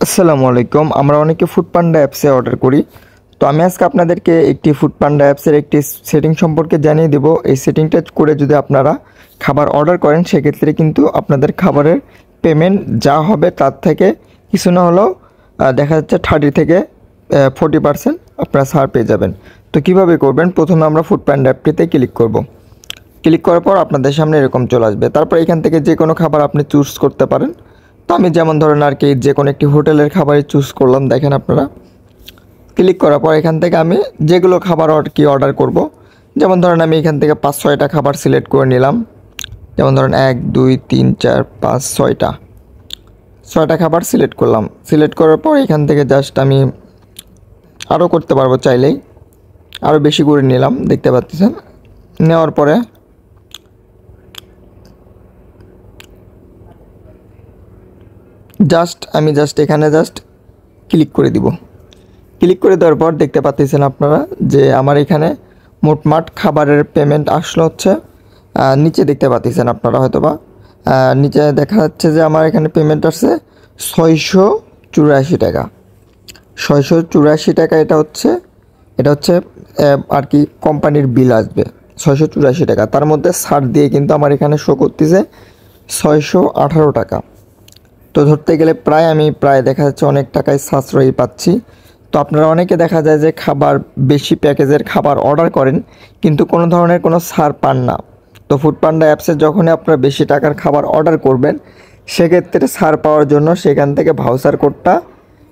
আসসালামু আলাইকুম। আমরা অনেকে ফুডপান্ডা অ্যাপসে অর্ডার করি। তো আমি আজকে আপনাদেরকে একটি ফুডপান্ডা অ্যাপসের একটি সেটিং সম্পর্কে জানিয়ে দেব। এই সেটিংটা করে যদি আপনারা খাবার অর্ডার করেন সেক্ষেত্রে কিন্তু আপনাদের খাবারের পেমেন্ট যা হবে তার থেকে কিছু না হলেও দেখা যাচ্ছে 30 থেকে 40% আপনারা ছাড় পেয়ে যাবেন। তো কিভাবে করবেন? প্রথমে আমরা ফুডপান্ডা অ্যাপটিতে ক্লিক করব। ক্লিক করার পর আপনাদের সামনে এরকম চলে আসবে। তারপর এখান থেকে যে কোনো খাবার আপনি চুজ করতে পারেন। তো আমি যেমন ধরেন আর কি যে কোনো একটি হোটেলের খাবারই চুজ করলাম। দেখেন আপনারা ক্লিক করার পর এখান থেকে আমি যেগুলো খাবার অর্ডার করব, যেমন ধরেন আমি এখান থেকে 5-6টা খাবার সিলেক্ট করে নিলাম। যেমন ধরেন 1 2 3 4 5 6টা খাবার সিলেক্ট করলাম। সিলেক্ট করার পর এখান থেকে জাস্ট আমি আরও করতে পারবো, চাইলেই আরও বেশি করে নিলাম, দেখতে পাচ্ছেন। নেওয়ার পরে আমি এখানে ক্লিক করে দিব। ক্লিক করে দেওয়ার পর দেখতে পাচ্ছেন আপনারা যে আমার এখানে মোটমাট খাবারের পেমেন্ট আসলো হচ্ছে নিচে দেখতে পাচ্ছেন আপনারা হয়তোবা নিচে দেখা যাচ্ছে যে আমার এখানে পেমেন্ট আসছে 684 টাকা। 684 টাকা এটা হচ্ছে আর কি কোম্পানির বিল আসবে 684 টাকা। তার মধ্যে ছাড় দিয়ে কিন্তু আমার এখানে শো করতেছে 618 টাকা। তো ধরতে গেলে আমি দেখা যাচ্ছে অনেক টাকায় সাশ্রয়ী পাচ্ছি। তো আপনারা অনেকে দেখা যায় যে খাবার বেশি প্যাকেজের খাবার অর্ডার করেন কিন্তু কোনো ধরনের কোনো ছাড় পান না। তো ফুডপান্ডা অ্যাপসে যখনই আপনারা বেশি টাকার খাবার অর্ডার করবেন সেক্ষেত্রে ছাড় পাওয়ার জন্য সেখান থেকে ভাউচার কোডটা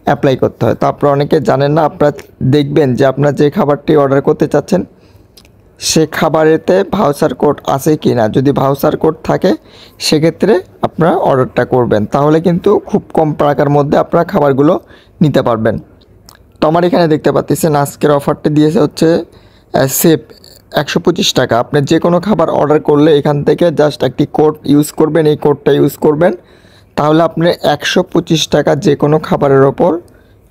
অ্যাপ্লাই করতে হয়। তো আপনারা অনেকে জানেন না, আপনারা দেখবেন যে আপনারা যে খাবারটি অর্ডার করতে চাচ্ছেন সে খাবারেতে ভাউচার কোড আছে কি না। যদি ভাউচার কোড থাকে সেক্ষেত্রে আপনারা অর্ডারটা করবেন, তাহলে কিন্তু খুব কম টাকার মধ্যে আপনারা খাবারগুলো নিতে পারবেন। তো আমার এখানে দেখতে পাচ্ছেন আজকের অফারটা দিয়েছে হচ্ছে সেভ 125 টাকা। আপনি যে কোনো খাবার অর্ডার করলে এখান থেকে জাস্ট একটি কোড ইউজ করবেন, এই কোডটা ইউজ করবেন, তাহলে আপনি 125 টাকা যে কোনো খাবারের ওপর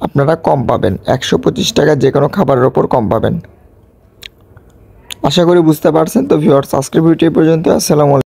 আপনারা কম পাবেন। 125 টাকা যে কোনো খাবারের ওপর কম পাবেন। আশা করি বুঝতে পারছেন। তো ভিউয়ার্স, আজকের ভিডিও পর্যন্ত। আসসালামু আলাইকুম।